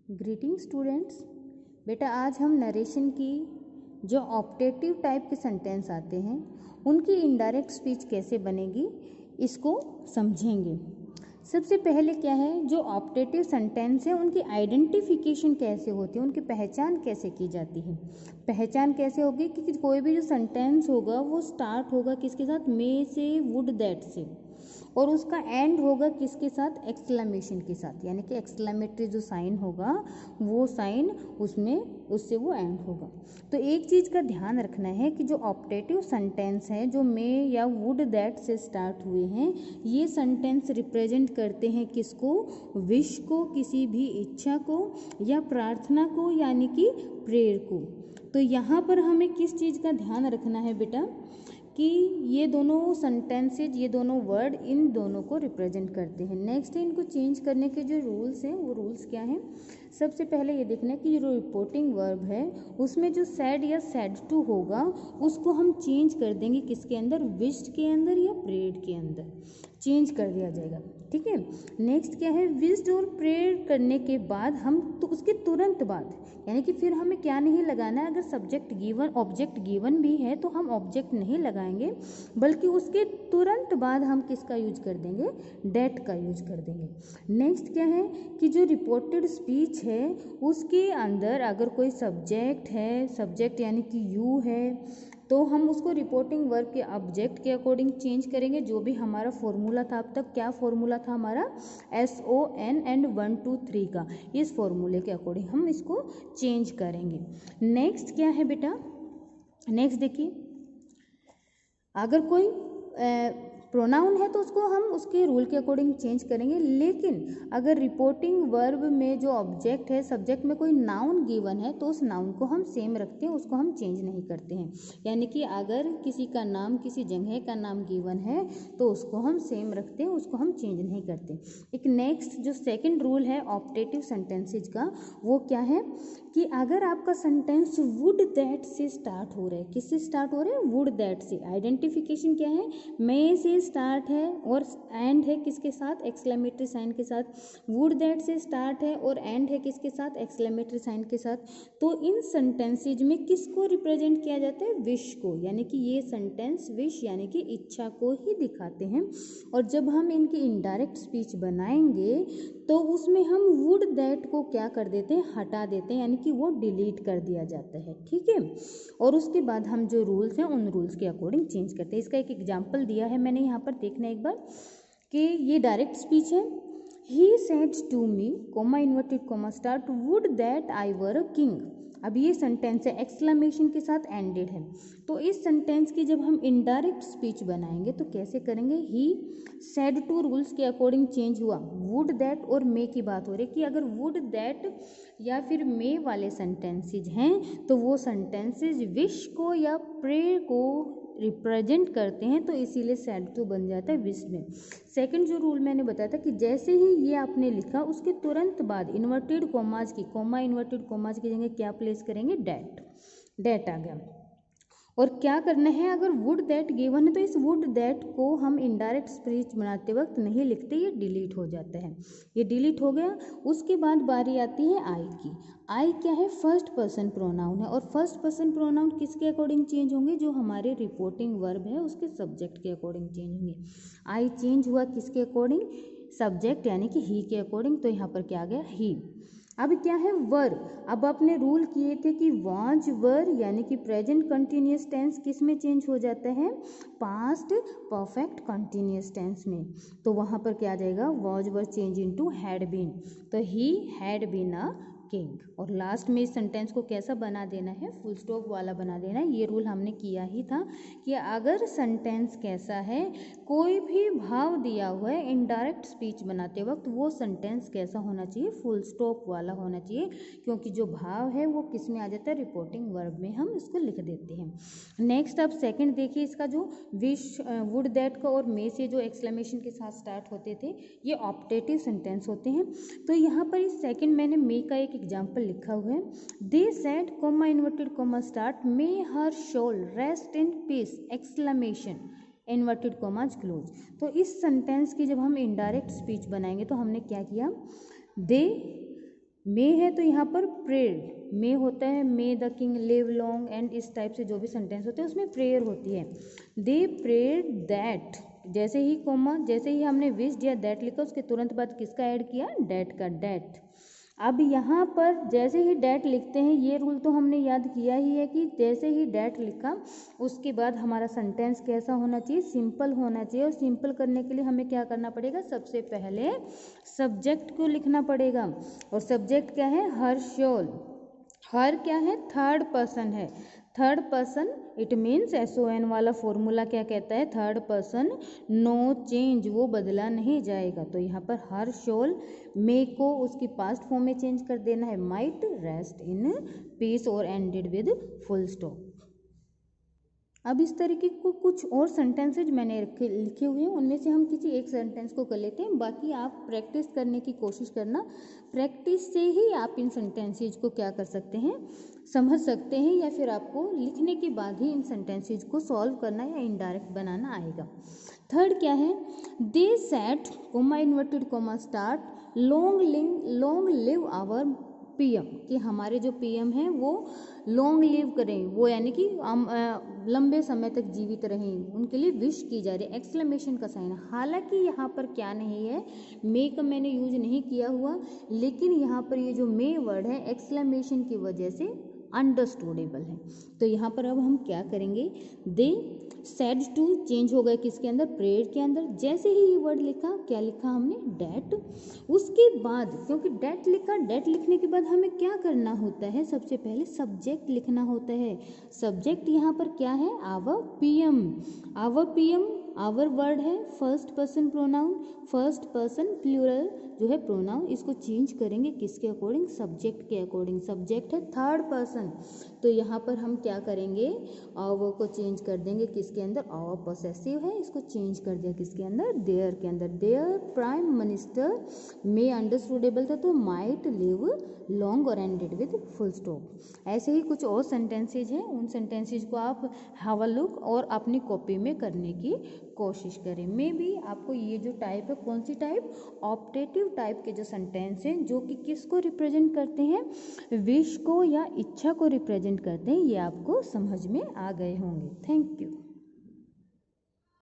Greeting students. बेटा आज हम नरेशन की जो ऑप्टेटिव टाइप के सेंटेंस आते हैं उनकी इनडायरेक्ट स्पीच कैसे बनेगी इसको समझेंगे। सबसे पहले क्या है, जो ऑप्टेटिव सेंटेंस है उनकी आइडेंटिफिकेशन कैसे होती है, उनकी पहचान कैसे की जाती है। पहचान कैसे होगी कि कोई भी जो सेंटेंस होगा वो स्टार्ट होगा किसके साथ, मे से, वुड, दैट से, और उसका एंड होगा किसके साथ, एक्सक्लेमेशन के साथ, यानी कि एक्सक्लेमेटरी जो साइन होगा वो साइन उससे वो एंड होगा। तो एक चीज़ का ध्यान रखना है कि जो ऑप्टेटिव सेंटेंस है जो मे या वुड दैट से स्टार्ट हुए हैं, ये सेंटेंस रिप्रेजेंट करते हैं किसको, विश को, किसी भी इच्छा को या प्रार्थना को, यानी कि प्रेयर को। तो यहाँ पर हमें किस चीज़ का ध्यान रखना है बेटा कि ये दोनों सेंटेंसेज, ये दोनों वर्ड इन दोनों को रिप्रेजेंट करते हैं। नेक्स्ट है, इनको चेंज करने के जो रूल्स हैं वो रूल्स क्या हैं। सबसे पहले ये देखना है कि जो रिपोर्टिंग वर्ब है उसमें जो सैड या सैड टू होगा उसको हम चेंज कर देंगे किसके अंदर, विश्ड के अंदर या प्रेयर्ड के अंदर चेंज कर दिया जाएगा। ठीक है। नेक्स्ट क्या है, विश्ड और प्रेयर करने के बाद हम तो उसके तुरंत बाद, यानी कि फिर हमें क्या नहीं लगाना है, अगर सब्जेक्ट गिवन ऑब्जेक्ट गिवन भी है तो हम ऑब्जेक्ट नहीं लगाएंगे, बल्कि उसके तुरंत बाद हम किसका यूज कर देंगे, डेट का यूज कर देंगे। नेक्स्ट क्या है कि जो रिपोर्टेड स्पीच है उसके अंदर अगर कोई सब्जेक्ट है, सब्जेक्ट यानी कि यू है, तो हम उसको रिपोर्टिंग वर्ब के ऑब्जेक्ट के अकॉर्डिंग चेंज करेंगे। जो भी हमारा फॉर्मूला था अब तक, क्या फॉर्मूला था हमारा, SON एंड 1 2 3 का, इस फॉर्मूले के अकॉर्डिंग हम इसको चेंज करेंगे। नेक्स्ट क्या है बेटा, नेक्स्ट देखिए, अगर कोई प्रोनाउन है तो उसको हम उसके रूल के अकॉर्डिंग चेंज करेंगे, लेकिन अगर रिपोर्टिंग वर्ब में जो ऑब्जेक्ट है, सब्जेक्ट में कोई नाउन गिवन है तो उस नाउन को हम सेम रखते हैं, उसको हम चेंज नहीं करते हैं। यानी कि अगर किसी का नाम, किसी जगह का नाम गिवन है तो उसको हम सेम रखते हैं, उसको हम चेंज नहीं करते। एक नेक्स्ट जो सेकेंड रूल है ऑप्टेटिव सेंटेंसेज का, वो क्या है कि अगर आपका सेंटेंस वुड दैट से स्टार्ट हो रहा है, किससे स्टार्ट हो रहा है, वुड दैट से, आइडेंटिफिकेशन क्या है, मे से स्टार्ट है और एंड है किसके साथ, एक्सक्लेमेटरी साइन के साथ, वुड दैट से स्टार्ट है और एंड है किसके साथ, एक्सक्लेमेटरी साइन के साथ। तो इन सेंटेंसेज में किसको रिप्रेजेंट किया जाता है, विश को, यानी कि ये सेंटेंस विश यानी कि इच्छा को ही दिखाते हैं। और जब हम इनकी इनडायरेक्ट स्पीच बनाएंगे तो उसमें हम वुड दैट को क्या कर देते हैं, हटा देते हैं, यानी कि वो डिलीट कर दिया जाता है। ठीक है। और उसके बाद हम जो रूल्स हैं उन रूल्स के अकॉर्डिंग चेंज करते हैं। इसका एक एग्जांपल दिया है मैंने यहाँ पर, देखना एक बार कि ये डायरेक्ट स्पीच है। He said to me, comma inverted comma start, would that I were a king. अब ये सेंटेंस है एक्सक्लेमेशन के साथ एंडेड है, तो इस सेंटेंस की जब हम इनडायरेक्ट स्पीच बनाएंगे तो कैसे करेंगे, ही सेड टू रूल्स के अकॉर्डिंग चेंज हुआ। वुड दैट और मे की बात हो रही है कि अगर वुड दैट या फिर मे वाले सेंटेंसेज हैं तो वो सेंटेंसेज विश को या प्रे को रिप्रेजेंट करते हैं, तो इसीलिए सेड टू बन जाता है विश में। सेकंड जो रूल मैंने बताया था कि जैसे ही ये आपने लिखा उसके तुरंत बाद इन्वर्टेड कोमाज की, कोमा इन्वर्टेड कोमाज की जगह क्या प्लेस करेंगे, डेट, डेट आ गया। और क्या करना है, अगर वुड दैट गिवन है तो इस वुड दैट को हम इनडायरेक्ट स्पीच बनाते वक्त नहीं लिखते, ये डिलीट हो जाता है, ये डिलीट हो गया। उसके बाद बारी आती है आई की। आई क्या है, फर्स्ट पर्सन प्रोनाउन है, और फर्स्ट पर्सन प्रोनाउन किसके अकॉर्डिंग चेंज होंगे, जो हमारे रिपोर्टिंग वर्ब है उसके सब्जेक्ट के अकॉर्डिंग चेंज होंगे। आई चेंज हुआ किसके अकॉर्डिंग, सब्जेक्ट यानी कि ही के अकॉर्डिंग, तो यहाँ पर क्या आ गया, ही। अब क्या है, वर। अब आपने रूल किए थे कि वाज वर यानी कि प्रेजेंट कंटिन्यूअस टेंस किस में चेंज हो जाता है, पास्ट परफेक्ट कंटिन्यूअस टेंस में। तो वहाँ पर क्या आ जाएगा, was were change into had been, तो he had been a king. और लास्ट में इस सेंटेंस को कैसा बना देना है, फुल स्टॉप वाला बना देना है। ये रूल हमने किया ही था कि अगर सेंटेंस कैसा है, कोई भी भाव दिया हुआ है इनडायरेक्ट स्पीच बनाते वक्त, वो सेंटेंस कैसा होना चाहिए, फुल स्टॉप वाला होना चाहिए, क्योंकि जो भाव है वो किस में आ जाता है, रिपोर्टिंग वर्ब में हम इसको लिख देते हैं। नेक्स्ट अब सेकंड देखिए, इसका जो विश, वुड दैट का और मे से जो एक्सक्लेमेशन के साथ स्टार्ट होते थे, ये ऑप्टेटिव सेंटेंस होते हैं। तो यहाँ पर इस सेकंड मैंने मे का एक एग्जाम्पल लिखा हुआ है, they said comma inverted comma start, may her soul rest in peace exclamation inverted commas close. तो इस सेंटेंस की जब हम इनडायरेक्ट स्पीच बनाएंगे तो हमने क्या किया, दे मे है तो यहाँ पर प्रेयर्ड, मे होता है मे the king live long and इस टाइप से जो भी सेंटेंस होते हैं उसमें प्रेयर होती है। दे प्रेयर्ड दैट, जैसे ही कोमा, जैसे ही हमने विश्ड या दैट लिखा उसके तुरंत बाद किसका ऐड किया, डैट का, डैट। अब यहाँ पर जैसे ही डैट लिखते हैं, ये रूल तो हमने याद किया ही है कि जैसे ही डैट लिखा उसके बाद हमारा सेंटेंस कैसा होना चाहिए, सिंपल होना चाहिए। और सिंपल करने के लिए हमें क्या करना पड़ेगा, सबसे पहले सब्जेक्ट को लिखना पड़ेगा। और सब्जेक्ट क्या है, हर शोल, हर क्या है, थर्ड पर्सन है, third person, it means SON वाला फॉर्मूला क्या कहता है, थर्ड पर्सन, नो चेंज, वो बदला नहीं जाएगा। तो यहाँ पर हर शोल, मे को उसकी पास्ट फॉर्म में चेंज कर देना है, माइट रेस्ट इन पीस और एंडेड विद फुल स्टॉप। अब इस तरीके को कुछ और सेंटेंसेज मैंने लिखे हुए हैं, उनमें से हम किसी एक सेंटेंस को कर लेते हैं, बाकी आप प्रैक्टिस करने की कोशिश करना। प्रैक्टिस से ही आप इन सेंटेंसेज को क्या कर सकते हैं, समझ सकते हैं, या फिर आपको लिखने के बाद ही इन सेंटेंसेज को सॉल्व करना या इनडायरेक्ट बनाना आएगा। थर्ड क्या है, they set comma inverted comma start long live our PM, कि हमारे जो PM हैं वो लॉन्ग लिव करें, वो यानी कि लंबे समय तक जीवित रहें, उनके लिए विश की जा रही है, एक्सक्लेमेशन का साइन। हालांकि यहाँ पर क्या नहीं है, मे का मैंने यूज नहीं किया हुआ, लेकिन यहाँ पर ये जो मे वर्ड है एक्सक्लेमेशन की वजह से अंडरस्टूडेबल है। तो यहाँ पर अब हम क्या करेंगे, दे सेड टू चेंज हो गया किसके अंदर, प्रेयर के अंदर। जैसे ही ये वर्ड लिखा, क्या लिखा हमने, डैट। उसके बाद क्योंकि डैट लिखा, डैट लिखने के बाद हमें क्या करना होता है, सबसे पहले सब्जेक्ट लिखना होता है। सब्जेक्ट यहाँ पर क्या है, our PM, our PM, our word है first person pronoun, first person plural जो है प्रोनाउन, इसको चेंज करेंगे किसके अकॉर्डिंग, सब्जेक्ट के अकॉर्डिंग। सब्जेक्ट है थर्ड पर्सन, तो यहाँ पर हम क्या करेंगे, आवर को चेंज कर देंगे किसके अंदर, आवर पॉसेसिव है, इसको चेंज कर दिया किसके अंदर, देयर के अंदर। देयर प्राइम मिनिस्टर मे अंडरस्टूडेबल था तो माइट लिव लॉन्ग और एंडेड विद फुल स्टॉप। ऐसे ही कुछ और सेंटेंसेज हैं, उन सेंटेंसेज को आप हैव अ लुक और अपनी कॉपी में करने की कोशिश करें। मे बी आपको ये जो टाइप है, कौन सी टाइप, ऑप्टेटिव टाइप के जो सेंटेंस हैं जो कि किसको रिप्रेजेंट करते हैं, विश को या इच्छा को रिप्रेजेंट करते हैं, ये आपको समझ में आ गए होंगे। Thank you.